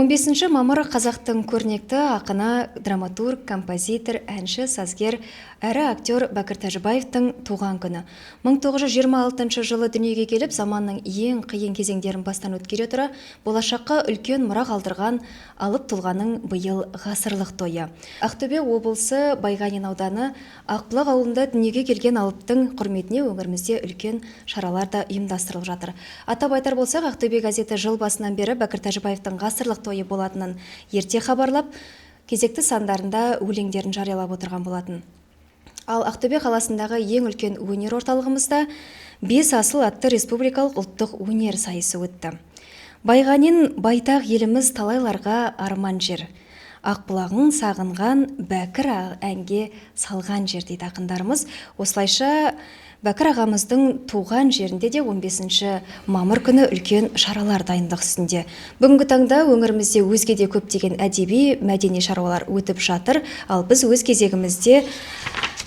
15 мамыр қазақтың көрнекті ақыны, драматург, композитор, әнші, сазгер, әрі актер Бәкір Тәжібаевтың туған күні. 1926 жылы дүниеге келіп, заманның ең қиын кезеңдерін бастан өткере тұра, болашаққа үлкен мұра қалдырған Алып тұлғаның биыл ғасырлық тойы. Ақтөбе облысы Байғанин ауданы Ақбұлақ ауылында дүниеге келген Алыптың құрметіне өңірімізде үлкен шаралар да ұйымдастырылып жатыр. Атап айтар болсақ, Ақтөбе газеті жыл басынан бері Бәкір Тәжібаевтың ғасырлық тойы болатынын ерте хабарлап, кезекті сандарында өлеңдерін жариялап отырған болатын. Ал Ақтөбе қаласындағы ең үлкен өнер орталығымызда 5 асыл атты республикалық ұлттық өнер сайысы өтті. Байғанин байтақ еліміз талайларға арман жер. Ақбұлағың сағынған Бәкір әнге салған жер дейді ақындарымыз. Осылайша Бәкір ағамыздың туған жерінде де 15 мамыр күні үлкен шаралар дайындық үстінде. Бүгінгі таңда өңірімізде өзге де көптеген әдеби, мәдени шаруалар өтіп жатыр. Ал біз өз кезегімізде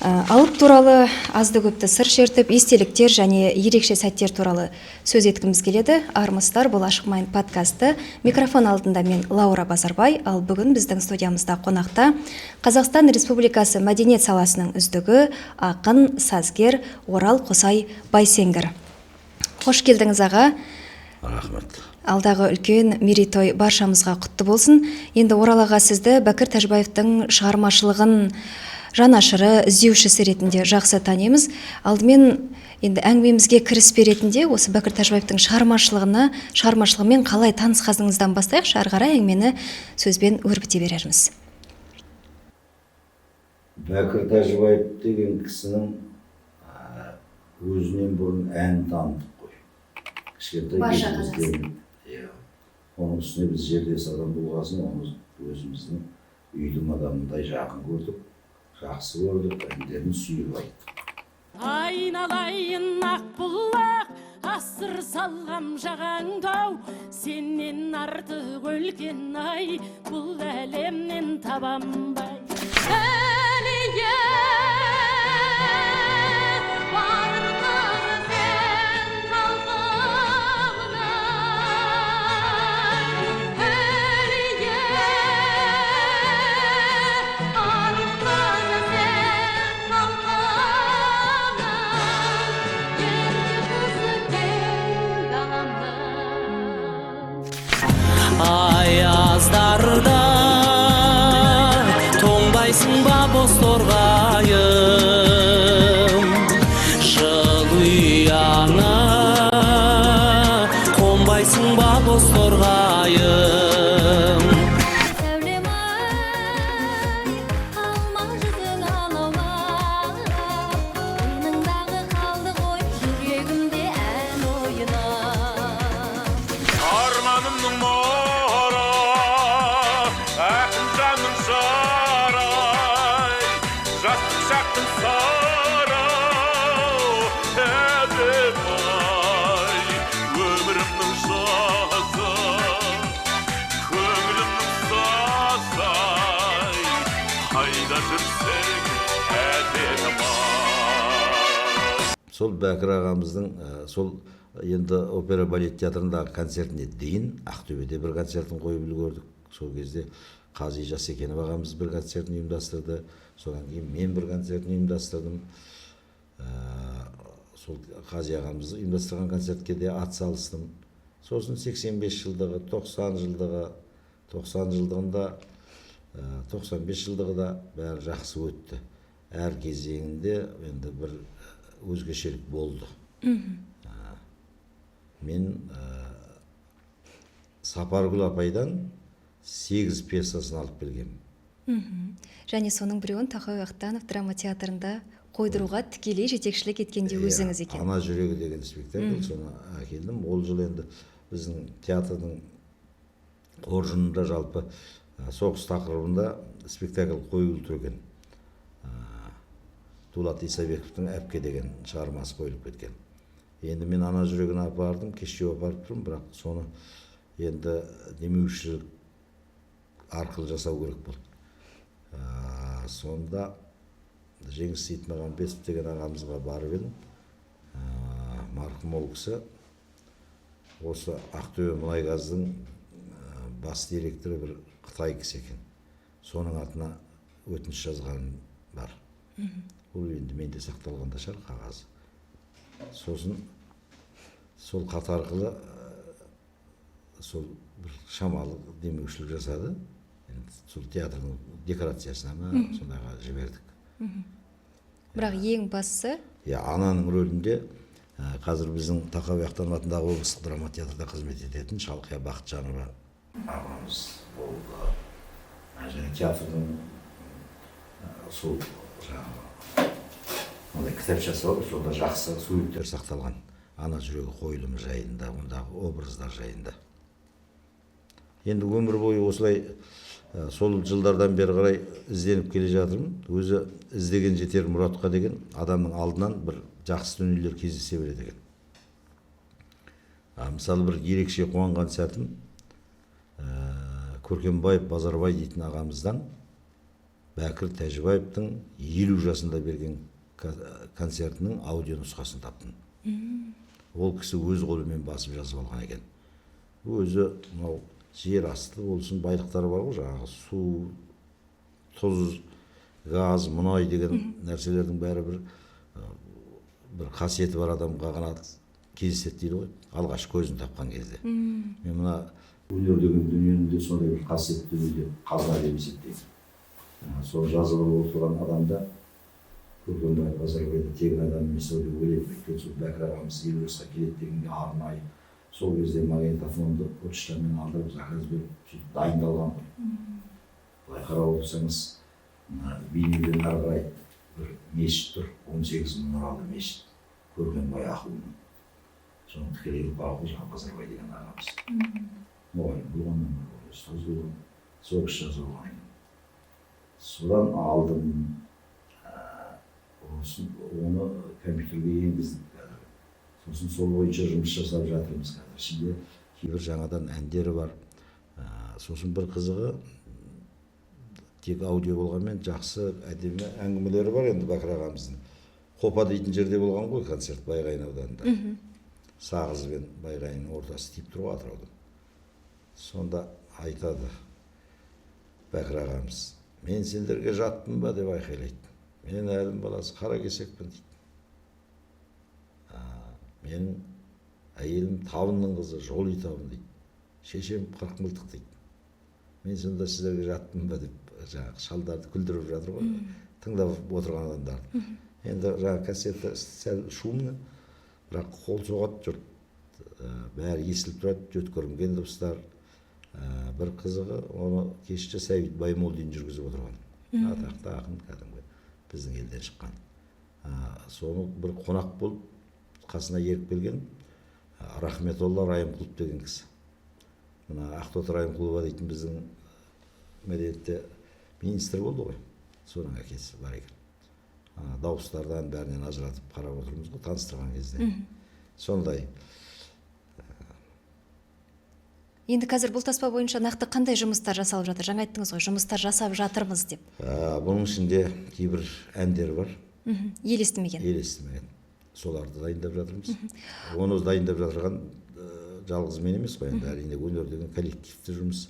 Алып туралы азды көпті сыр шертіп, естеліктер және ерекше сәттер туралы сөз еткіміз келеді. Армыстар бұл ашық майын подкасты. Микрофон алдында мен Лаура Базарбай, ал бүгін біздің студиямызда қонақта Қазақстан Республикасы мәдениет саласының үздігі, ақын, сазгер Орал Қосай Байсеңгір. Қош келдіңіз аға. Рахмет. Алдағы үлкен мерейтой баршамызға құтты болсын. Енді Орал аға, сізді Бәкір Тәжібаевтың шығармашылығын жанашыры, іздеушісі ретінде жақсы танимыз. Алдымен енді әңгімемізге кіріспе ретінде осы Бәкір Тәжібаевтың шығармашылығымен қалай танысқаныңыздан бастайықшы, ары қарай әңгімені сөзбен өрбіте берерміз. Бәкір Тәжібаев деген кісінің өзінен бұрын ән танытып қой. Кішкентай кезімізден. Оның үстіне біз жерлес адам болғасын, өзіміздің үйдің адамындай жақын көрдік. Жақсы көрдік, әндерін сүйіп айттық. Айналайын Ақбұлақ, асыр салғам жағаң тау, сенен артық өлген ай, бұл әлемнен табамбай. Аяздарда тоңбайсың ба боз торғайым, жыл ұяңа қонбайсың ба боз торғайым. Сол Бәкір ағамыздың сол енді опера балет театрындағы концертіне дейін Ақтөбеде бір концертін қойып үлгердік. Сол кезде Қази Жасекенов ағамыз бір концертін ұйымдастырды. Содан кейін мен бір концертін ұйымдастырдым. Сол Қази ағамыз ұйымдастырған концертке де ат салыстым. Сосын 85 жылдығы, 90 жылдығы, 90 жылдығында, 95 жылдығы да бәрі жақсы өтті. Әр кезеңінде енді бір өзгешелік болды. Мен Сапаргүл апайдан 8 пьесасын алып келгем. Және соның біреуін Тахауи Ахтанов драма театрында қойдыруға тікелей жетекшілік еткенде өзіңіз екен. Ана жүрегі деген спектакль, соны әкелдім. Ол жыл енді біздің театрдың қоржынында жалпы соғыс тақырыбында спектакль қойылып тұрген. Дулат Исабековтың «Әпке» деген шығармасы қойылып кеткен. Енді мен ана жүрегін апардым, кешке апарып тұрмын, бірақ соны енді демеушілік арқылы жасау керек болды. Сонда Жеңіс Сейтмағамбетов деген ағамызға барып едім. Марқұм ол кісі осы Ақтөбе мұнайгаздың бас директоры бір Қытай кісі екен. Соның атына өтініш жазғаным бар. Ол енді менде сақталғанда шығар қағазы. Сосын сол хат арқылы сол бір шамалы демеушілік жасады. Сол театрның декорациясына ма сондайға жібердік. Бірақ ең бастысы Ананың рөлінде қазір біздің Тақауи Ахтанов атындағы облыстық драма театрда қызмет ететін Шалқия Бақытжанова ағамыз болды. Және театрдың сол жаңағы кітапшасы бар, сонда жақсы суреттер сақталған. Ана жүрегі қойылымы жайында, ондағы образдар жайында. Енді өмір бойы осылай сол жылдардан бері қарай ізденіп келе жатырмын. Өзі іздеген жетер мұратқа деген адамның алдынан бір жақсы дүниелер кездесе береді екен. Мысалы бір ерекше қуанған сәтім Көркембаев Базарбай дейтін ағамыздан Бәкір Тәжібаевтың 50 жасында берген концертінің аудио нұсқасын таптым. Ол кісі өз қолымен басып жазып алған екен. Өзі мынау жер асты болсын байлықтары бар ғой, жаңағы су, тұз, газ, мұнай деген нәрселердің бәрі бір қасиеті бар адамға ғана кездеседі дейді ғой, алғаш көзін тапқан кезде. Мен мына өнер деген дүниенің де сондай бір қасиетті дүние қалған деп есептеймін. Сол жазып отырған адамда Көркембаев Базарбайды тегін адам емес ау деп ойлаймын. Өйткені сол Бәкір ағамыз 50 жасқа келеді дегенде арнайы сол кезде магнитофонды почтамен алдырып заказ беріп сөйтіп дайындалған ғой. Былай қарап отырсаңыз, бейнеден ары қарай бір мешіт тұр, 18 мұнаралы мешіт, Көркембай ақылының. Соның тікелей ұрпағы жаңағы Базарбай деген ағамыз. Мұғалім болған, ұстаз болған, сол кісі жазып алған. Содан алдым, оны компьютерге енгіздік. Сосын сол бойынша жұмыс жасап жатырмыз қазір. Ішінде кейбір жаңадан әндері бар. Сосын бір қызығы, тек аудио болғанмен жақсы әдемі әңгімелері бар енді Бәкір ағамыздың. Қопа дейтін жерде болған ғой концерт Байғайын ауданында. Сағыз бен Байғайынның ортасы тиіп тұр ғой Атырауда. Сонда айтады Бәкір ағамыз, мен сендерге жатпын ба деп айқайлайды. Мен әлім баласы қара кесекпін дейді. Менің әйелім Табынның қызы Жоли Табын дейді. Шешем 40 мылтық дейді. Мен сонда сіздерге жаттым ба деп жаңағы шалдарды күлдіріп жатыр ғой. Тыңдап отырған адамдар. Енді жаңағы кассета сәл шумны, бірақ қол соғады жұрт. Бәрі естіліп тұрады, жөт көрінген дыбыстар. Бір қызығы, оны кеште Сәбит Баймолдин жүргізіп отырған. Атақты ақын кәдімгі біздің елден шыққан. Соны бір қонақ болып қасына еріп келген Рахметолла Райымқұлов деген кісі. Мына Ақтоты Райымқұлова дейтін біздің мәдениетте министр болды ғой. Соның әкесі бар екен. Дауыстардан бәрінен ажыратып қарап отырмыз ғой, таныстырған кезде. Сондай. Енді қазір бұл таспа бойынша нақты қандай жұмыстар жасалып жатыр? Жаңа айттыңыз ғой, жұмыстар жасап жатырмыз деп. Бұның ішінде кейбір әндер бар. Ел естімеген. Ел естімеген. Соларды дайындап жатырмыз. Оны дайындап жатырған жалғыз мен емес қой, енді әрине өнер деген коллективті жұмыс.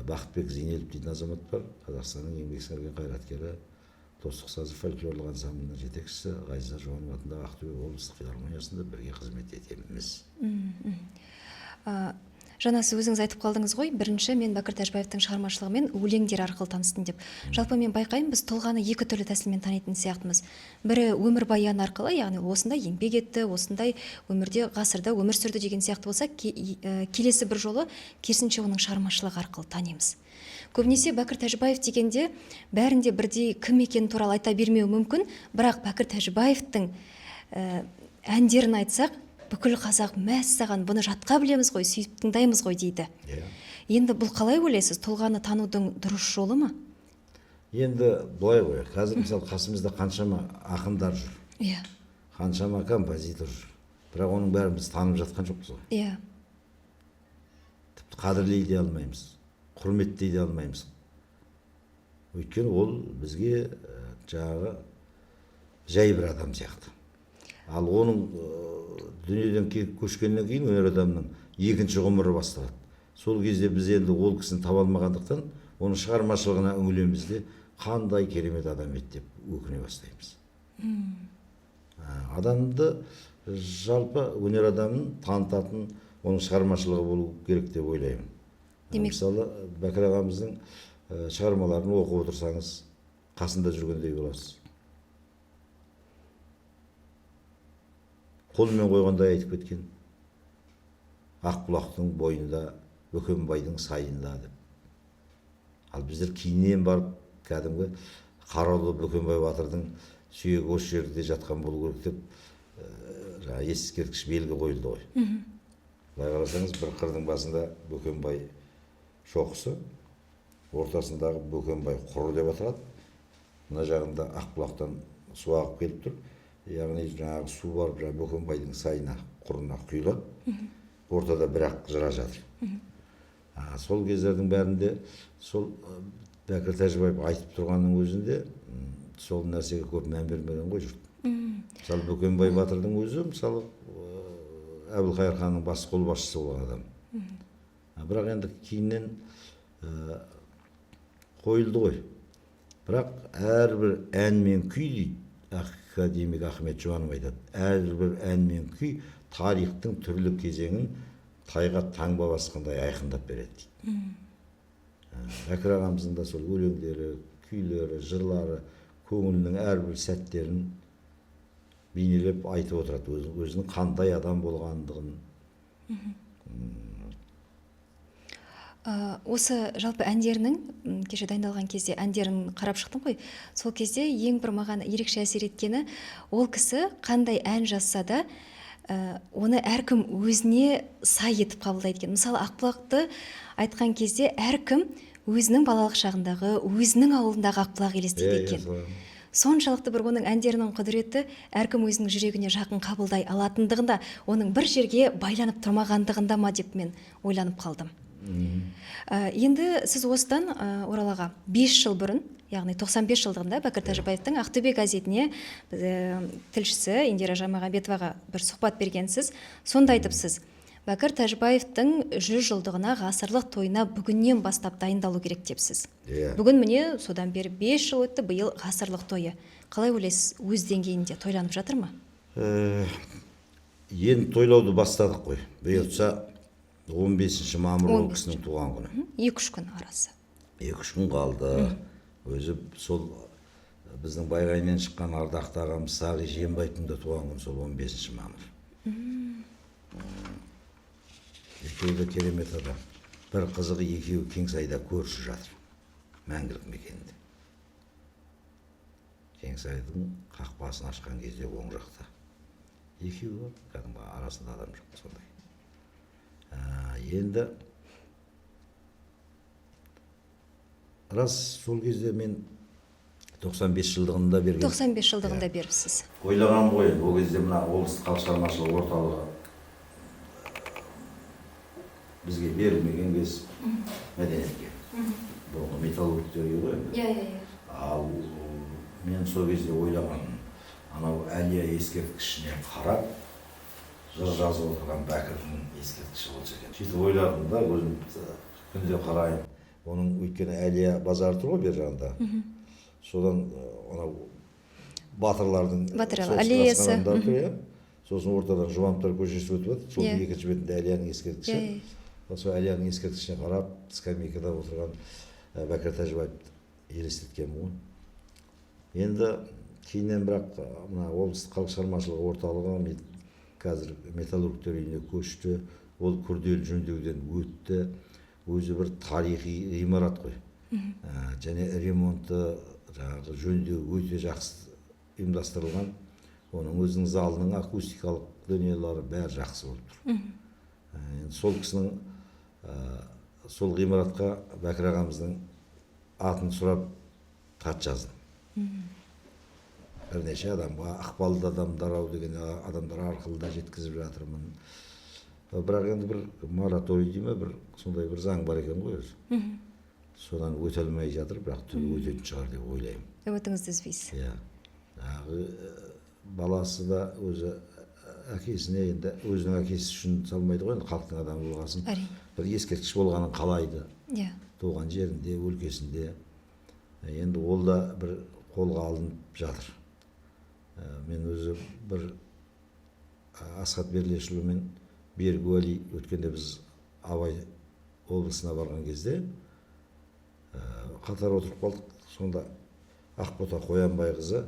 Бақытбек Зейнелов дейтін азамат бар, Қазақстанның еңбек сіңірген қайраткері, Достық сазы фольклорлық ансамблінің жетекшісі, Ғазиза Жуанов атындағы Ақтөбе облыстық филармониясында бірге қызмет етеміз. Жаңа сіз өзіңіз айтып қалдыңыз ғой, бірінші мен Бәкір Тәжібаевтың шығармашылығымен өлеңдер арқылы таныстым деп. Жалпы мен байқаймын, біз тұлғаны екі түрлі тәсілмен танитын сияқтымыз. Бірі өмірбаян арқылы, яғни осындай еңбек етті, осындай өмірде ғасырда өмір сүрді деген сияқты болса, келесі бір жолы керісінше оның шығармашылығы арқылы танимыз. Көбінесе Бәкір Тәжібаев дегенде бәрінде бірдей кім екені туралы айта бермеу мүмкін, бірақ Бәкір Тәжібаевтың әндерін айтсақ, бүкіл қазақ мәссаған, бұны жатқа білеміз ғой, сүйіп тыңдаймыз ғой дейді. Енді бұл қалай ойлайсыз, тұлғаны танудың дұрыс жолы ма? Енді былай ғой, қазір мысалы қасымызда қаншама ақындар жүр, қаншама композитор жүр, бірақ оның бәрін біз танып жатқан жоқпыз ғой. Тіпті қадірлей де алмаймыз, құрметтей де алмаймыз. Өйткені ол бізге жаңағы жай бір адам сияқты. Ал оның дүниеден көшкеннен кейін өнер адамның екінші ғұмыры басталады. сол кезде біз енді ол кісіні таба алмағандықтан оның шығармашылығына үңілеміз де қандай керемет адам еді деп өкіне бастаймыз. Адамды жалпы өнер адамын танытатын оның шығармашылығы болу керек деп ойлаймын. Мысалы Бәкір ағамыздың шығармаларын оқып отырсаңыз қасында жүргендей боласыз. Қолымен қойғандай айтып кеткен. Ақбұлақтың бойында, Бөкенбайдың сайында деп. Ал біздер кейіннен барып кәдімгі Қараұлы Бөкенбай батырдың сүйегі осы жерде жатқан болу керек деп ескерткіш белгі қойылды ғой. Былай қарасаңыз бір қырдың басында Бөкенбай шоқысы, ортасындағы Бөкенбай құры деп аталады. Мына жағында Ақбұлақтан су ағып келіп тұр. Яғни жаңағы су барып Бөкенбайдың сайына, құрына құйылады. Ортада бір-ақ жыра жатыр. Сол кездердің бәрінде сол Бәкір Тәжібаев айтып тұрғанның өзінде сол нәрсеге көп мән бермеген ғой жұрт. Мысалы Бөкенбай батырдың өзі мысалы Әбілқайыр ханның бас қолбасшысы болған адам. Бірақ енді кейіннен қойылды ғой. Бірақ әрбір ән мен күй дейді, академик Ахмет Жұбанов айтады. Әрбір ән мен күй тарихтың түрлі кезеңін тайға таңба басқандай айқындап береді дейді. Бәкір ағамыздың да сол өлеңдері, күйлері, жырлары, көңілінің әрбір сәттерін бейнелеп айтып отырады, өзінің қандай адам болғандығын. Осы жалпы әндерінің, кеше дайындалған кезде әндерін қарап шықтым ғой, сол кезде ең бір маған ерекше әсер еткені, ол кісі қандай ән жазса да, оны әркім өзіне сай етіп қабылдайды екен. Мысалы, Ақбұлақты айтқан кезде әркім өзінің балалық шағындағы, өзінің ауылындағы Ақбұлақ елестейді екен. Соншалықты бір оның әндерінің құдіреті әркім өзінің жүрегіне жақын қабылдай алатындығында, оның бір жерге байланып тұрмағандығында ма деп мен ойланып қалдым. Енді сіз осыдан Оралаға 5 жыл бұрын, яғни 95 жылдығында Бәкір Тәжібаевтың Ақтөбе газетіне тілшісі Индира Жамағанбетоваға бір сұхбат бергенсіз. Сонда айтыпсыз, Бәкір Тәжібаевтың 100 жылдығына, ғасырлық тойына бүгіннен бастап дайындалу керек депсіз. Бүгін міне содан бері 5 жыл өтті, биыл ғасырлық тойы. Қалай ойлайсыз, өз деңгейінде тойланып жатыр ма? Енді тойлауды бастадық қой. Бұйыртса 15 мамыр ол кісінің туған күні. 2-3 күн арасы. 2-3 күн қалды. Өзі сол біздің Байғаймен шыққан ардақты ағамыз Сағи Жиенбаевтың да туған күні сол 15 мамыр. Екеуі де керемет адам. Бір қызығы екеуі Кеңсайда көрші жатыр. Мәңгілік мекенінде. Кеңсайдың қақпасын ашқан кезде оң жақта. Екеуі кәдімгі арасында адам жоқ сондай. Енді рас сол кезде мен 95 жылдығында берген. 95 жылдығында беріпсіз. Ойлаған ғой, ол кезде мына облыстық халық шығармашылығы орталығы бізге берілмеген кез мәдениетке. Бұрынғы металлургтерге ғой. Ал мен сол кезде ойлаған, анау Әлия ескерткішіне қарап, жыр жазып отырған Бәкірдің ескерткіші болса екен. Сөйтіп ойладым да, өзім күнде қарайын. Оның өйткені Әлия базары тұр ғой бер жағында. Содан анау батырлардың аллеясы тұр. Сосын ортадан Жұбановтар көшесі өтіп жатыр. Сол екінші бетінде Әлияның ескерткіші. Сол Әлияның ескерткішіне қарап, скамейкада отырған Бәкір Тәжібаевты елестеткен ғой. Енді кейіннен бірақ мына облыстық халық шығармашылығы орталығы қазір металлургтер үйіне көшті. Ол күрделі жөндеуден өтті. Өзі бір тарихи ғимарат қой. Және ремонты, жаңағы жөндеу өте жақсы ұйымдастырылған. Оның өзінің залының акустикалық дүниелері бәрі жақсы болып тұр. Сол кісінің сол ғимаратқа Бәкір ағамыздың атын сұрап хат жаздым. Бірнеше адамға, ықпалды адамдар деген адамдар арқылы да жеткізіп жатырмын. Бірақ енді бір мораторий дейме, бір сондай бір заң бар екен ғой өзі. Содан өтелмей жатыр, бірақ түбі өтетін шығар деп ойлаймын. Үмітіңізді үзбейсіз. Баласы да өзі әкесіне енді өзінің әкесі үшін салмайды ғой, енді халықтың адамы болғасын. Әрине. Бір ескерткіш болғанын қалайды. Иә. Туған жерінде, өлкесінде. Енді ол да бір қолға алынып жатыр. Мен өзі бір Асхат Берлешұлы мен Берік Уәли өткенде біз Абай облысына барған кезде қатар отырып қалдық. Сонда Ақбота Қоянбайқызы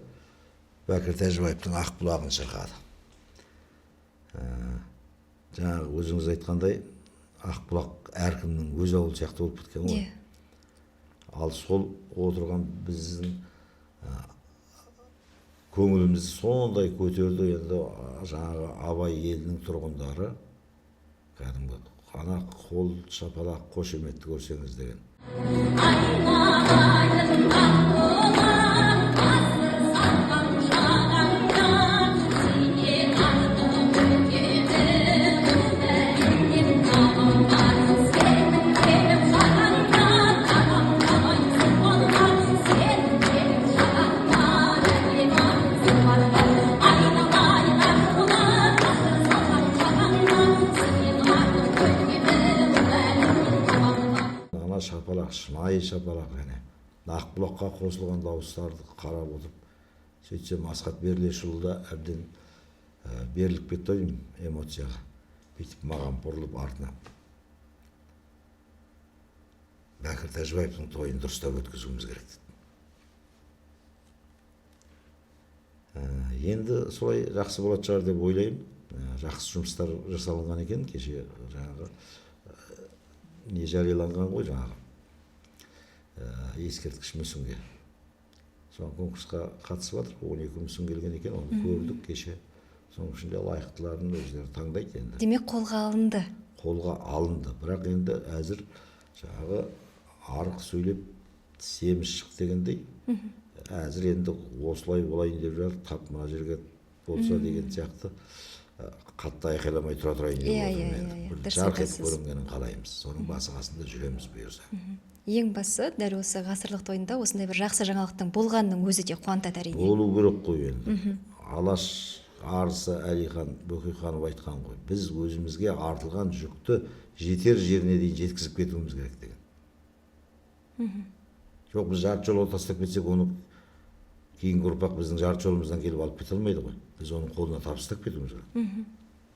Бәкір Тәжібаевтың Ақ бұлағын шырқады. Жаңағы өзіңіз айтқандай Ақ бұлақ әркімнің өз ауылы сияқты болып кеткен ғой. Ал сол отырған біздің көңілімізді сондай көтерді. Енді жаңағы Абай елінің тұрғындары кәдімгі ана қол шапалақ қошеметті көрсеңіз деген. Ана шапалақ, шынайы шапалақ және Ақбұлаққа қосылған дауыстарды қарап отырып, сөйтсем Асхат Берлешұлы да әбден беріліп кетті ойым эмоцияға. Бүйтіп маған бұрылып артына Бәкір Тәжібаевтың тойын дұрыстап өткізуіміз керек деді. Енді солай жақсы болады шығар деп ойлаймын. Жақсы жұмыстар жасалынған екен. Кеше жаңағы не жарияланған ғой, жаңағы ескерткіш мүсінге. Соң конкурсқа қатысып жатыр. 12 мүсін келген екен, оны көрдік кеше. Соның ішінде лайықтыларын өздері таңдайды енді. Демек қолға алынды. Қолға алынды. Бірақ енді әзір жаңағы арық сөйлеп семіз шық дегендей. Әзір енді осылай болайын деп жатыр, тап мына жерге болса деген сияқты қатты айқайламай тұра тұрайын деп отырмын. Жарқ етіп көрінгенін қалаймыз. Соның басы қасында жүреміз бұйырса. Ең басы дәл осы ғасырлық тойында осындай бір жақсы жаңалықтың болғанның өзі де қуантады әрине. Болу керек қой енді. Алаш арысы Әлихан Бөкейханов айтқан ғой, біз өзімізге артылған жүкті жетер жеріне дейін жеткізіп кетуіміз керек деген. Жоқ, біз жарты жолға тастап кетсек, оны кейінгі ұрпақ біздің жарты жолымыздан келіп алып кете алмайды ғой. Біз оның қолына табыстап кетуіміз керек.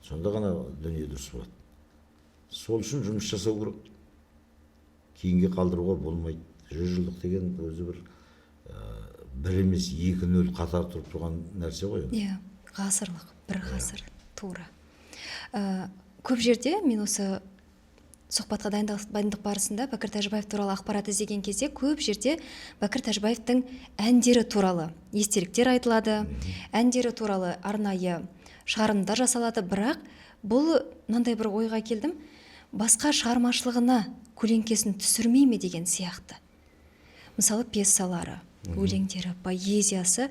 Сонда ғана дүние дұрыс болады. Сол үшін жұмыс жасау керек. Кейінге қалдыруға болмайды. 100 жылдық деген өзі бір емес 2-0 қатар тұрып тұрған нәрсе ғой. Иә, ғасырлық, бір ғасыр тура. Көп жерде мен осы сұхбатқа дайындық барысында Бәкір Тәжібаев туралы ақпарат іздеген кезде көп жерде Бәкір Тәжібаевтың әндері туралы естеліктер айтылады, әндері туралы арнайы шығарылымдар жасалады. Бірақ бұл мынандай бір ойға келдім, басқа шығармашылығына көлеңкесін түсірмей ме деген сияқты. Мысалы пьесалары, өлеңдері, поэзиясы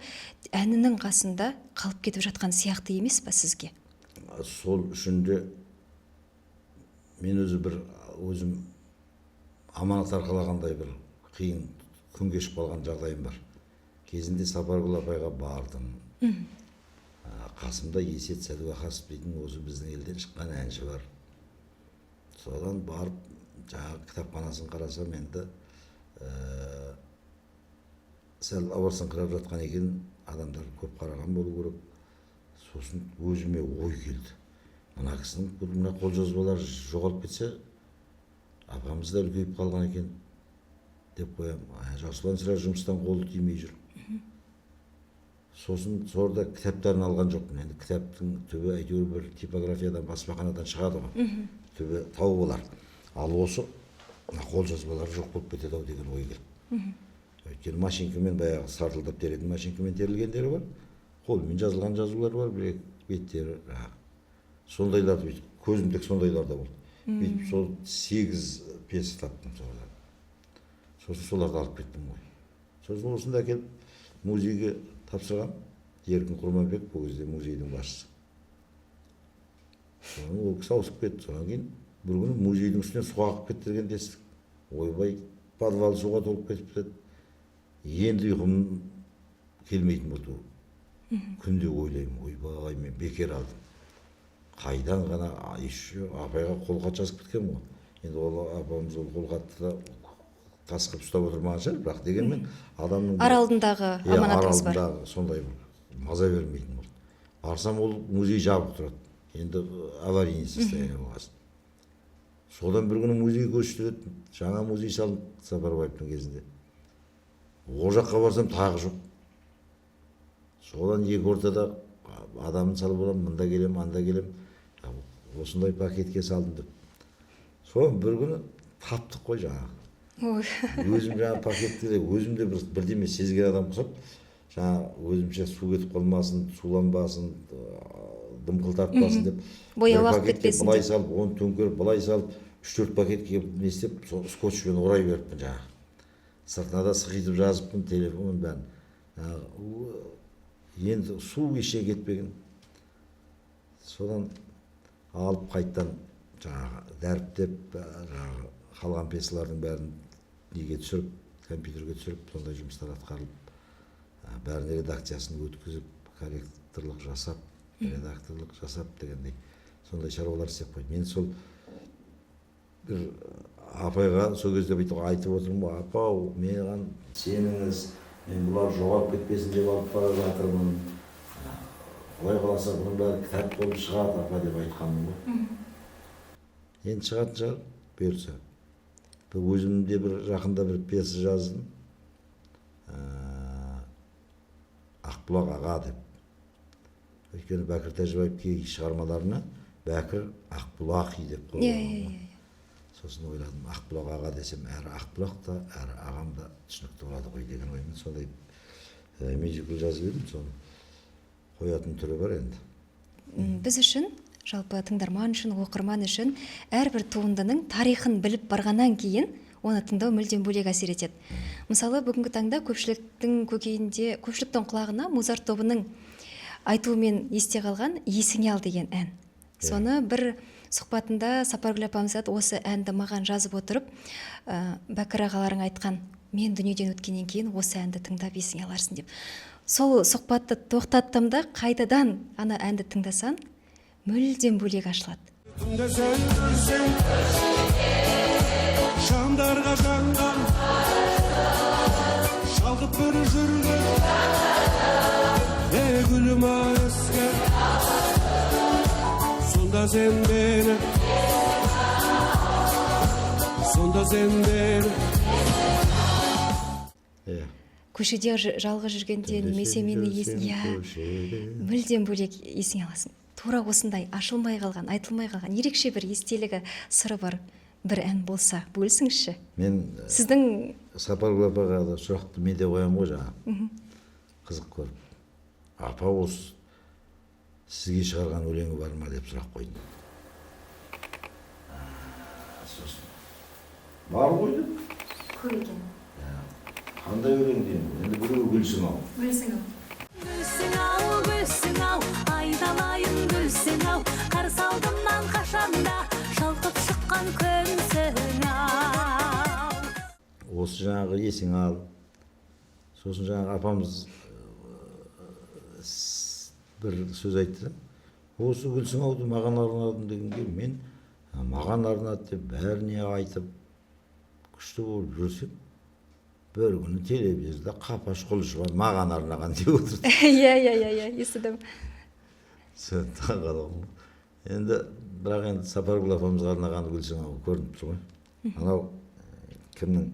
әнінің қасында қалып кетіп жатқан сияқты емес па сізге? Сол үшін де мен өзім аманат арқалағандай бір қиын күн кешіп қалған жағдайым бар. Кезінде Сапаргүл апайға бардым. Қасымда Есет Сәдуақасов дейтін өзі біздің елден шыққан әнші бар. Содан барып, жаңағы кітапханасын қарасам, енді сәл ауырсыңқырап жатқан екен, адамдар көп қараған болу керек. Сосын өзіме ой келді. Мына кісінің мына қолжазбалары жоғалып кетсе, апамыз да үлкейіп қалған екен деп қоям. Жасұлан сірә жұмыстан қолы тимей жүр. Сосын сорда кітаптарын алған жоқпын. Енді кітаптың түбі әйтеуір бір типографиядан, баспаханадан шығады ғой. Түбі тау болар. Ал осы қолжазбалары жоқ болып кетеді ау деген ой келді. Өйткені машинкамен, баяғы сартылдап теретін машинкамен терілгендері бар. Қолмен жазылған жазулар бар, бір беттері. Сондайларды бүйтіп, көзім тек сондайларда болды. Бүйтіп сол 8 пьеса таптым солардан. Сосын соларды алып кеттім ғой. Сосын осында әкеліп музейге тапсырған. Еркін Құрманбек бұл кезде музейдің басшысы. Соны ол кісі ауысып кетті. Содан кейін бір күні музейдің үстінен су ағып кетті деген естідік. Ойбай, подвал суға толып кетіп кетті. Енді ұйқым келмейтін болды. Күнде ойлаймын, ойбай, мен бекер алдым. қайдан ғана еще апайға қолхат жазып кеткен ғой. Енді ол апамыз ол қолхатты да тас қылып ұстап отырмаған шығар, бірақ дегенмен адамның ар алдындағы аманатыңыз бар. алдындағы сондай бір маза бермейтін болды. Барсам ол музей жабық тұрады. Енді аварийный состояние болған. Содан бір күні музей көшіреді, жаңа музей салынды Сапарбаевтың кезінде. Ол жаққа барсам тағы жоқ. Содан екі ортада адамын салып оламын, мында келем, анда келем. Осындай пакетке салдым деп. Содан бір күні таптық қой жаңағы. Өзім жаңағы пакетте өзім де бірдеме сезген адам құсап, жаңа өзімше су кетіп қалмасын, суланбасын, дымқыл тартпасын деп. Бояуақ кетпесін деп. Былай салып, оны төңкеріп, былай салып, 3-4 пакетке не істеп, скотчпен орай беріппін жаңағы. Сыртына да сықитып жазыппын, телефонын бәрін. Енді су кеше кетпеген. Содан алып қайттан жаңағы дәріптеп, жаңағы қалған пьесалардың бәрін неге түсіріп, компьютерге түсіріп, сондай жұмыстар атқарылып, бәріне редакциясын өткізіп, корректорлық жасап дегендей сондай шаруалар істеп қойды. Мен сол бір апайға сол кезде айтып отырмын ғой, апау, маған сеніңіз, мен бұлар жоғалып кетпесін деп алып бара жатырмын. Олай қаласа бұның бәрі кітап болып шығады, апа деп айтқанмын ғой. Енді шығатын шығар, бұйырса. Өзімде бір жақында бір пьеса жаздым. Ақбұлақ аға деп. Өйткені Бәкір Тәжібаев кей шығармаларына Бәкір Ақбұлақи деп қойған. Сосын ойладым, Ақбұлақ аға десем, әрі Ақбұлақ та, әрі ағам да түсінікті болады ғой деген оймен. Сондай мюзикл жазып едім, соны қоятын түрі бар енді. Біз үшін, жалпы тыңдарман үшін, оқырман үшін әрбір туындының тарихын біліп барғаннан кейін оны тыңдау мүлдем бөлек әсер етеді. Мысалы, бүгінгі таңда көпшіліктің құлағына Музарт тобының айтуымен есте қалған «Есіңе ал» деген ән. Соны бір сұхбатында Сапаргүл апамыз осы әнді маған жазып отырып, Бәкір ағаларың айтқан, мен дүниеден өткеннен кейін осы әнді тыңдап есіңе аларсың деп. Сол сұхбатты тоқтаттым да, қайтадан ана әнді тыңдасаң, мүлдем бөлек ашылады. Шамдарға жанған, шалқып бір жүрген, гүлім өскен, сонда сен мені. Көшеде жалғыз жүргенде немесе мені мүлдем бөлек есіңе аласың. Тура осындай ашылмай қалған, айтылмай қалған, ерекше бір естелігі, сыры бар бір ән болса, бөлсіңізші. Мен сіздің Сапаргүл апаға да сұрақты мен де қоямын ғой жаңа. Қызық көріп. Апа, осы сізге шығарған өлеңі бар ма деп сұрақ қойдым. Сосын бар ғой деп. көп екен. Қандай өлең деймін, енді біреу гүлсің ау. Гүлсің ау. Гүлсің ау, айдалайын гүлсің ау, қарсы алдымнан қашанда шалқып шыққан күнсің ау. Осы жаңағы есің ал. Сосын жаңағы апамыз бір сөз айтты. Осы гүлсің ауды маған арнадым дегенге мен маған арнады деп бәріне айтып күшті болып жүрсем, бір күні телевизорда Қапаш Құлышбай маған арнаған деп отырды. Иә, естідім. Сен таңғалдым. Енді бірақ енді Сапаргүл апамызға арнаған гүлсің ау көрініп тұр ғой. Анау кімнің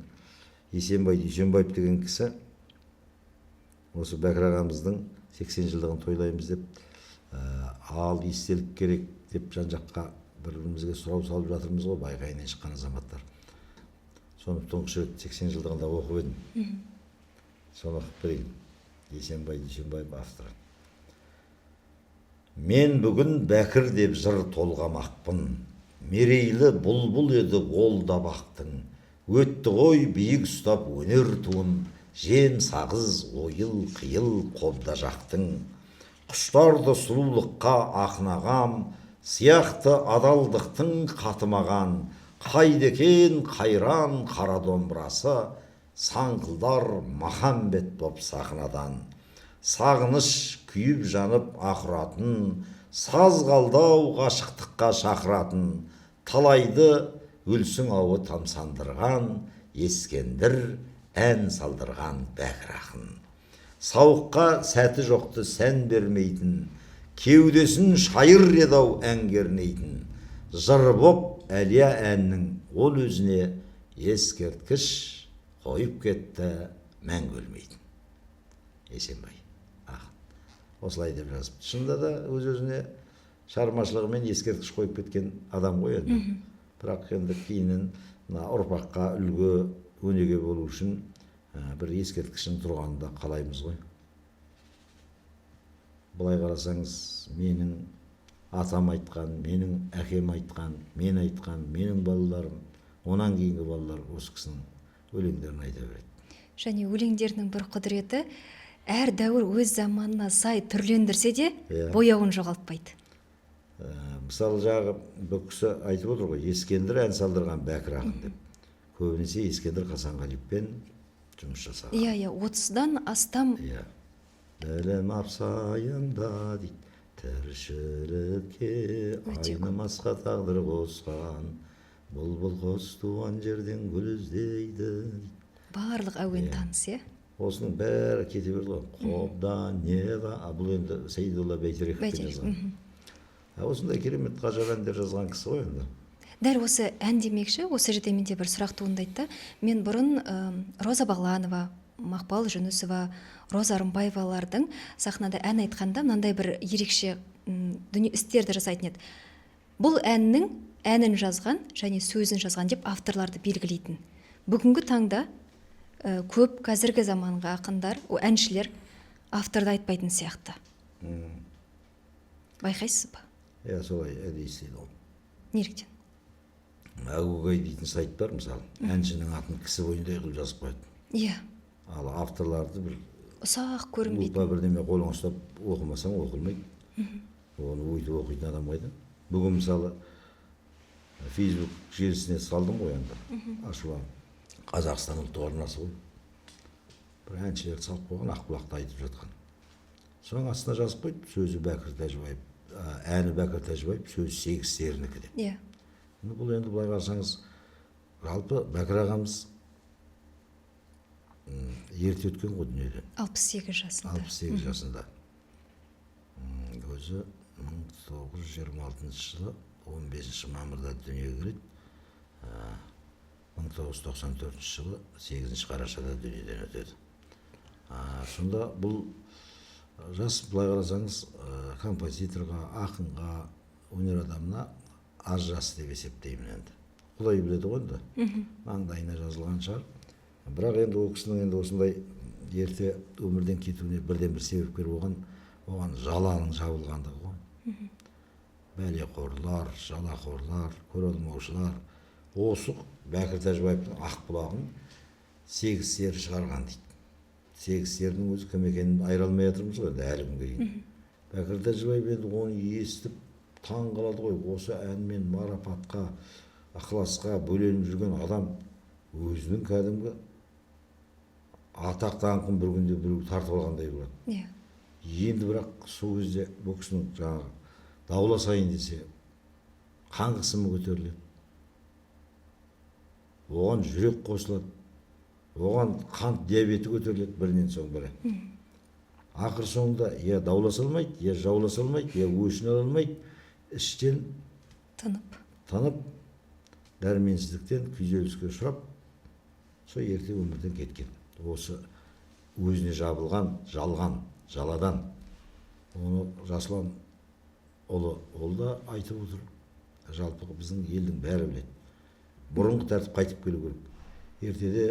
Дүйсенбаев деген кісі осы Бәкір ағамыздың 80 жылдығын тойлаймыз деп, ал естелік керек деп жан-жаққа бір-бірімізге сұрау салып жатырмыз ғой, байқайынан шыққан азаматтар. Соны тұңғыш рет 80 жылдығында оқып едім. Соны оқып берейін. Дүйсенбаев авторы. Мен бүгін Бәкір деп жыр толғамақпын. Мерейлі бұлбұл еді ол да бақтың. Өтті ғой биік ұстап өнер туын. Жем сағыз ойыл қиыл қолда жақтың. Құштарды сұлулыққа ақынағам, сияқты адалдықтың қатымаған. Қайдекен қайран қара домбырасы, саңқылдар махамбет боп сахнадан. Сағыныш күйіп жанып ақыратын, саз қалдау ғашықтыққа шақыратын, талайды өлсің ауы тамсандырған, ескендір ән салдырған бәкір ақын. Сауыққа сәті жоқты сән бермейтін, кеудесін шайыр едау әңгернейтін, жыр боп әлия әннің ол өзіне ескерткіш қойып кетті мәңгі өлмейтін. Есенбай ақын. Осылай деп жазып. Шынында да өз-өзіне шығармашылығымен ескерткіш қойып кеткен адам ғой енді. Бірақ енді кейіннен ұрпаққа үлгі өнеге болу үшін бір ескерткішін тұрғанын да қалаймыз ғой. Былай қарасаңыз, менің атам айтқан, менің әкем айтқан, мен айтқан, менің балаларым, онан кейінгі балалар осы кісінің өлеңдерін айта береді. Және өлеңдерінің бір құдіреті, әр дәуір өз заманына сай түрлендірсе де, бояуын жоғалтпайды. Мысалы жағы бұл кісі айтып отыр ғой, Ескендір ән салдырған бәкір ақын деп. Көбінесе Ескендір Хасанғалиевпен жұмыс жасаған. Иә, 30-дан астам. Бәлем апсайында дейді, тіршілікке айнымасқа тағдыр қосқан, бұлбұл құс туған жерден гүл іздейді. Барлық әуен таныс, иә? Осының бәрі кете берді ғой. Қобда неға, бұл енді Сейдулла Бәйтерековпен жазған. Осындай керемет ғажап әндер жазған кісі ғой енді. Дәл осы ән демекші, осы жерде менде бір сұрақ туындайды. Мен бұрын Роза Бағланова, Мақпал Жүнісова, Роза Рымбаевалардың сахнада ән айтқанда мынандай бір ерекше істерді жасайтын еді. Бұл әнін жазған және сөзін жазған деп авторларды белгілейтін. Бүгінгі таңда көп қазіргі заманғы ақындар, әншілер авторды айтпайтын сияқты. Байқайсыз ба? Солай әдейі істейді ол. Неліктен? Әгугай дейтін сайт бар, мысалы, әншінің атын кісі бойындай қылып жазып қояды. Иә. Ал авторларды бір ұсақ көрінбейді. Ұлпа бірдеме қолың ұстап оқымасаң оқылмайды. Оны өйтіп оқитын адам қайда. Бүгін мысалы Facebook желісіне салдым ғой енді. Ашуан. Қазақстан ұлттық арнасы ғой. Бір әншілерді салып қойған, Ақбұлақты айтып жатқан. Соның астына жазып қойды, сөзі Бәкір Тәжібаев, әні Бәкір Тәжібаев, сөзі Сегіз серінікі деп. Иә. Бұл енді былай қарасаңыз, жалпы Бәкір ағамыз ерте өткен ғой дүниеден. 68 жасында. 68 жасында. Өзі 1926 жылы 15 мамырда дүниеге келеді. 1994 жылы 8 қарашада дүниеден өтеді. Сонда бұл жас, былай қарасаңыз, композиторға, ақынға, өнер адамына аз жас деп есептеймін енді. Құдай біледі ғой енді. Маңдайына жазылған шығар. Бірақ енді ол кісінің енді осындай ерте өмірден кетуіне бірден бір себепкер болған, оған жаланың жабылғандығы ғой. Бәлеқорлар, жалақорлар, көре алмаушылар. Осы Бәкір Тәжібаевтың Ақбұлағын 8 сері шығарған дейді. 8 серінің өзі кім екенін айыра алмай жатырмыз ғой әлі күнге дейін. Бәкір Тәжібаев енді оны естіп таң қалады ғой. Осы әнмен марапатқа, ықыласқа бөленіп жүрген адам өзінің кәдімгі атақ даңқын бір күнде біреу тартып алғандай болады. Енді бірақ сол кезде бұл кісінің жаңағы дауласайын десе қан қысымы көтеріледі. Оған жүрек қосылады. Оған қант диабеті көтеріледі бірінен соң бірі. Ақыр соңында я дауласа алмайды, я жауласа алмайды, я өшін ала алмайды. Іштен танып, дәрменсіздіктен күйзеліске ұшырап, сол ерте өмірден кеткен. Осы өзіне жабылған, жалған, жаладан. Оны Жасұлан ұлы ол да айтып отыр. Жалпы біздің елдің бәрі біледі. Бұрынғы тәртіп қайтып келу керек. Ертеде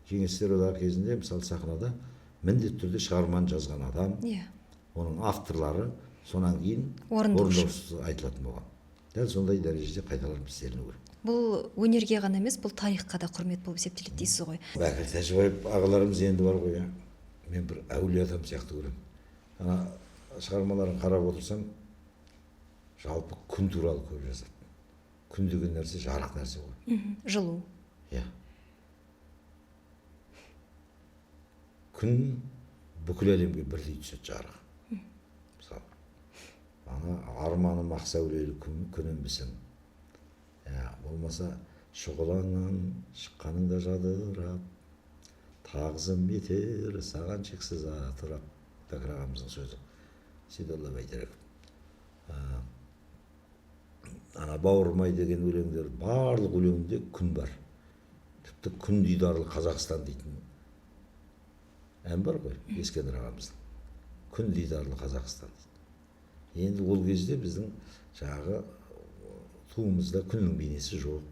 кеңестер одағы кезінде, мысалы сахнада міндетті түрде шығарманы жазған адам, оның авторлары сонан кейін орындаушысы айтылатын болған. Дәл сондай дәрежеде қайталанып істеліну керек. Бұл өнерге ғана емес, бұл тарихқа да құрмет болып есептеледі дейсіз ғой. Бәкір Тәжібаев ағаларымыз енді бар ғой. Мен бір әулие адам сияқты көремін. Ана шығармаларын қарап отырсам, жалпы күн туралы көп жазады. Күн деген нәрсе жарық нәрсе ғой. Жылу. Күн бүкіл әлемге бірдей түседі жарық. Мысалы, ана арманым ақ сәулелі күнімбісің. Болмаса шұғылаңнан шыққаныңда жадырап, тағзым етер саған шексіз атырап. Бәкір ағамыздың сөзі. Сейдолла Бәйтерек. Ана бауырмай деген өлеңдер, барлық өлеңде күн бар. Тіпті күн дидарлы Қазақстан дейтін ән бар ғой, Ескендір ағамыздың. Күн дидарлы Қазақстан дейді. Енді ол кезде біздің жаңағы туымызда күннің бейнесі жоқ.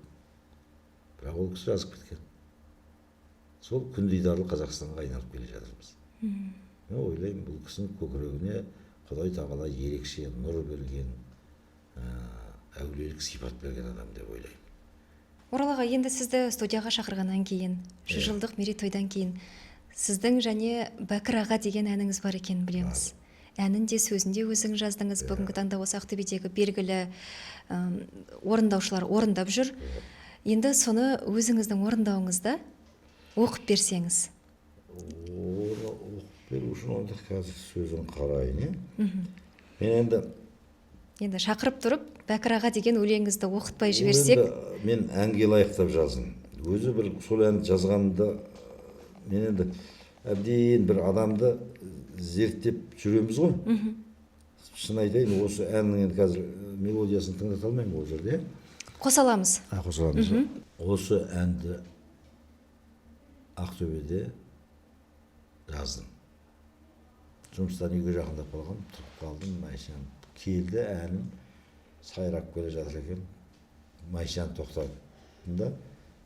Бірақ ол кісі жазып кеткен. Сол күн дидарлы Қазақстанға айналып келе жатырмыз. Мен ойлаймын, бұл кісінің көкірегіне Құдай тағала ерекше нұр берген, әулиелік сипат берген адам деп ойлаймын. Орал аға, енді сізді студияға шақырғаннан кейін, 100 жылдық мерейтойдан кейін, сіздің және Бәкір аға деген әніңіз бар екенін білеміз. Әнін де сөзін де өзіңіз жаздыңыз. Бүгінгі таңда осы Ақтөбедегі белгілі орындаушылар орындап жүр. Енді соны өзіңіздің орындауыңызда оқып берсеңіз. Оқып беру үшін онда қазір сөзін қарайын. Мен енді шақырып тұрып, Бәкір аға деген өлеңіңізді оқытпай жіберсек. Мен әнге лайықтап жаздым. Өзі бір сол әнді жазғанымда мен енді әбден бір адамды зерттеп жүреміз ғой. Шын айтайын, осы әннің енді қазір мелодиясын тыңдата алмаймын ол жерде. Қоса аламыз. Қоса аламыз. Осы әнді Ақтөбеде жаздым. Жұмыстан үйге жақындап қалған, тұрып қалдым, машинам келді, әнім сайрап келе жатыр екен. Машинаны тоқтаттым да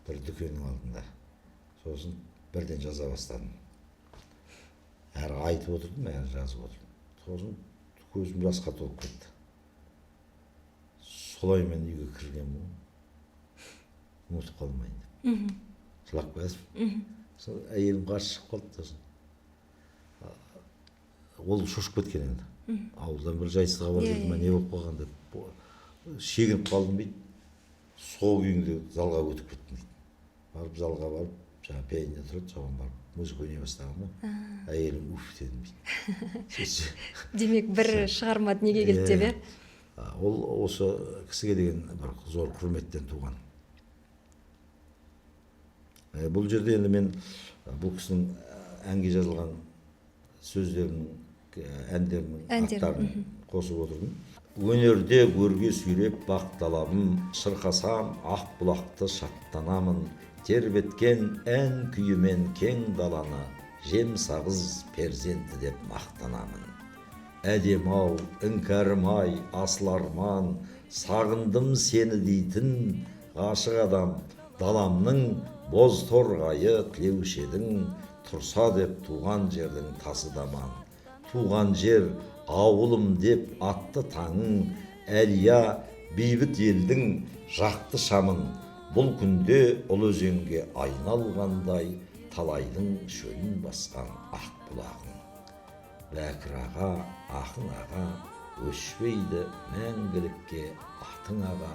бір дүкеннің алдында. Сосын бірден жаза бастадым. Әрі айтып отырдым, әрі жазып отырдым. Сосын көзім жасқа толып кетті. Солай мен үйге кіргенмін, ұмытып қалмайын деп. Жылап қоясың. Сол әйелім қарсы шығып қалды. Сосын ол шошып кеткен енді. Ауылдан бір жайсыз хабар келді ме, не болып қалған деп. Шегініп қалдым дейді. Сол күйінде залға өтіп кеттім дейді. Барып залға барып, жаңа пианино тұрады, соған барып музыка ойнай бастағанмын. Әйелім уф дедім дейді. Демек бір шығарма неге келді деп, е? Ол осы кісіге деген бір зор құрметтен туған. Бұл жерде енді мен бұл кісінің әнге жазылған сөздерінің, әндерінің аттарын қосып отырдым. Өнерде көрге сүйреп бақталабым, шырқасам ақ бұлақты шаттанамын, тербеткен ән күйімен кең даланы, жем сағыз перзенті деп мақтанамын. Әдем-ау, іңкәрім-ай, асыл арман, сағындым сені дейтін ғашық адам, даламның боз торғайы тілеуші едің, тұрса деп туған жердің тасы даман. Туған жер ауылым деп атты таңың, әлия бейбіт елдің жақты шамын. Бұл күнде ұлы өзенге айналғандай, талайдың шөлін басқан ақ бұлағың. Бәкір аға, ақын аға, өшпейді мәңгілікке атың аға.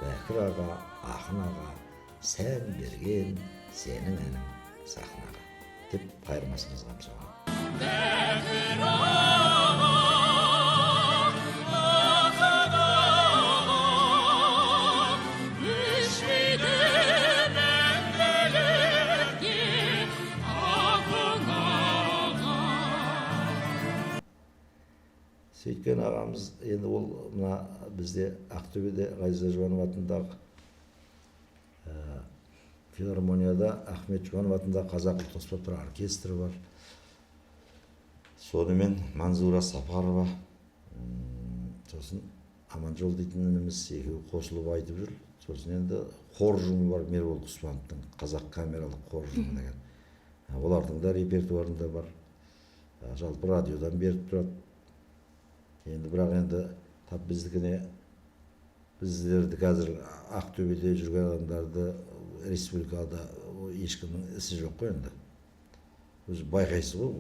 Бәкір аға, ақын аға, сән берген сенің әнің сахнаға деп қайырмасымызға соған. Бәкір аға, ақын аға, өшпейді мәңгілікке атың аға. Сөйткен ағамыз, енді ол мына бізде Ақтөбеде Ғазиза Жұбанова атындағы филармонияда Ахмет Жұбанов атындағы қазақ ұлттық аспаптар оркестрі бар. Сонымен Манзура Сапарова, сосын Аманжол дейтін ініміз екеуі қосылып айтып жүр. Сосын енді хор ұжымы бар, Мербол Құспановтың қазақ камералық хор ұжымы деген. Олардың да репертуарында бар. Жалпы радиодан беріп тұрады. Енді бірақ енді тап біздікіне, біздерді қазір Ақтөбеде жүрген адамдарды республикада ешкімнің ісі жоқ қой енді. Өзі байқайсыз ғой,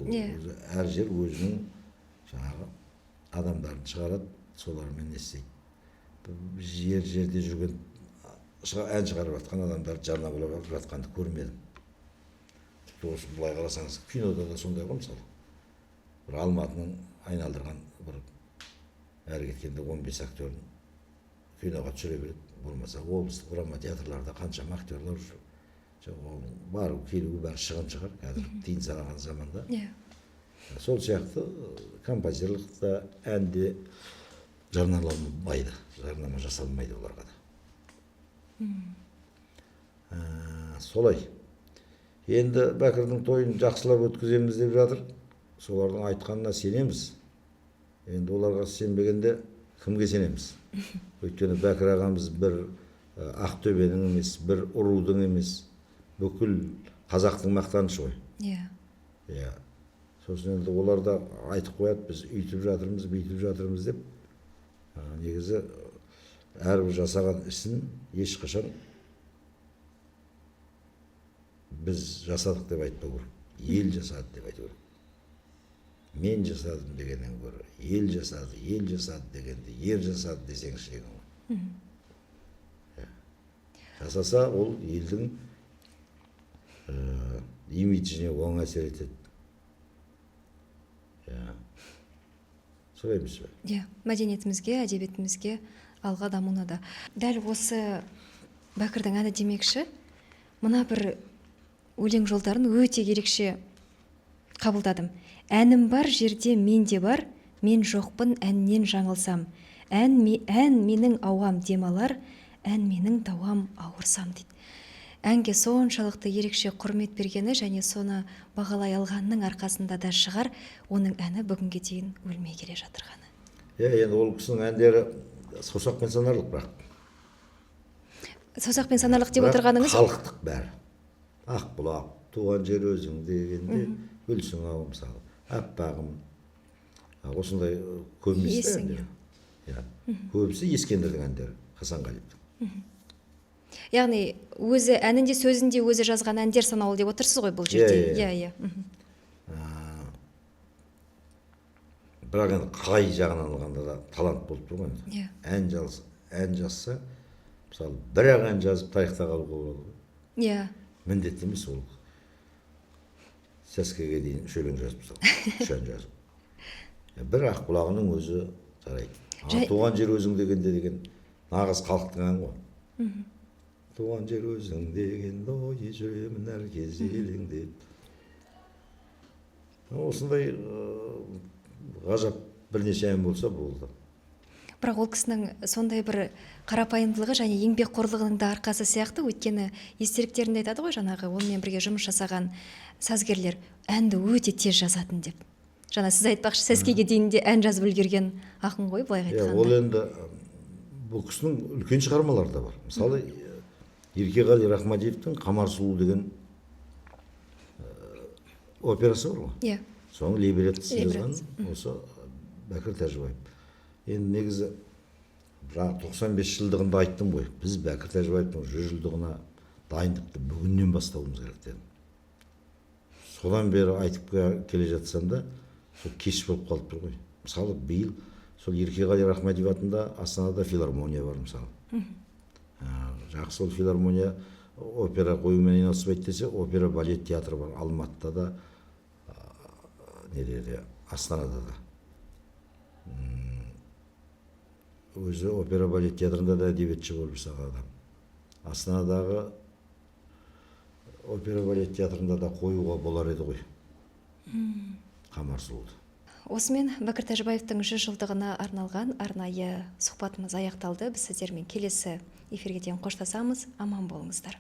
әр жер өзінің жаңағы адамдарын шығарады, солармен не істейді. Жерде жүрген ән шығарып жатқан адамдарды жарнамалап жатқанды көрмедім. Осы былай қарасаңыз, кинода да сондай ғой мысалы. Бір Алматының айналдырған бір әрі кеткенде 15 актерін киноға түсіре береді. Болмаса облыстық драма театрларда қаншама актерлар жүр. Оның бару келуі бәрі шығын шығар қазір тиын салаған заманда. Иә. Сол сияқты композиторлықта әнде жарнамаланбайды, жарнама жасалмайды оларға да. Солай. Енді Бәкірдің тойын жақсылап өткіземіз деп жатыр. Солардың айтқанына сенеміз. Енді оларға сенбегенде кімге сенеміз? Өйткені Бәкір ағамыз бір Ақтөбенің емес, бір ұрудың емес, бүкіл қазақтың мақтанышы ғой. Иә. Иә. Сосын енді олар да айтып қояды, біз үйтіп жатырмыз, бүйтіп жатырмыз деп. Негізі әрбір жасаған ісін ешқашан біз жасадық деп айтпау керек. Ел жасады деп айту керек. Мен жасадым дегеннен гөрі ел жасады дегенде ер жасады десеңші деген ғой. Жасаса ол елдің имиджіне оң әсер етеді. Солай емес пе? Иә, мәдениетімізге, әдебиетімізге алға дамуына да. Дәл осы Бәкірдің әні демекші, мына бір өлең жолдарын өте ерекше қабылдадым. Әнім бар жерде мен де бар, мен жоқпын әннен жаңылсам. Ән менің ауам демалар, ән менің дауам ауырсам дейді. Әнге соншалықты ерекше құрмет бергені және соны бағалай алғанның арқасында да шығар, оның әні бүгінге дейін өлмей келе жатырғаны. Енді ол кісінің әндері саусақпен санарлық бірақ. Саусақпен санарлық деп отырғаныңыз? Халықтық бәрі. Ақбұлақ, туған жер өзің дегенде, гүлсің ау мысалы, аппағым. Осындай көбісі әндері. Көбісі Ескендірдің әндері, Хасанғалиевтің. Яғни өзі әнінде сөзінде өзі жазған әндер санаулы деп отырсыз ғой бұл жерде. Иә. Бірақ енді қай жағынан алғанда да талант болып тұр ғой. Ән жазса, мысалы, бір-ақ ән жазып тарихта қалуға болады ғой. Иә. Міндетті емес ол. Сәскеге дейін үш өлең жазып мысалы, үш ән жазып. Бір Ақбұлағының өзі жарайды. Туған жер өзің дегенде деген нағыз халықтың әні ғой. Туған жер өзің дегенде ой жүремін әр кез елеңдеп. Осындай ғажап бірнеше ән болса болды. Бірақ ол кісінің сондай бір қарапайымдылығы және еңбекқорлығының да арқасы сияқты, өйткені естеліктерінде айтады ғой жаңағы онымен бірге жұмыс жасаған сазгерлер әнді өте тез жазатын деп. Жаңа сіз айтпақшы, сәскеге дейін де ән жазып үлгерген ақын ғой, былай айтқанда. Ол енді бұл кісінің үлкен шығармалары да бар. Мысалы, Еркеғали Рахмадиевтің Қамар сұлу деген операсы бар ғой. Иә. Соның либреттісін жазған осы Бәкір Тәжібаев. Енді негізі 95 жылдығында айттым ғой. Біз Бәкір Тәжібаевтың 100 жылдығына дайындықты бүгіннен бастауымыз керек дедім. Содан бері айтып келе жатсам да, сол кеш болып қалып тұр ғой. Мысалы, биыл сол Еркеғали Рахмадиев атында Астанада филармония бар мысалы. Жақсы ол филармония опера қоюмен айналыспайды десе, опера балет театры бар. Алматыда да, Астанада да. Өзі опера балет театрында да әдебиетші болып жасаған адам. Астанадағы опера балет театрында да қоюға болар еді ғой. Қамар сұлуды. Осымен Бәкір Тәжібаевтың 100 жылдығына арналған арнайы сұхбатымыз аяқталды. Біз сіздермен келесі эфирге дейін қоштасамыз. Аман болыңыздар.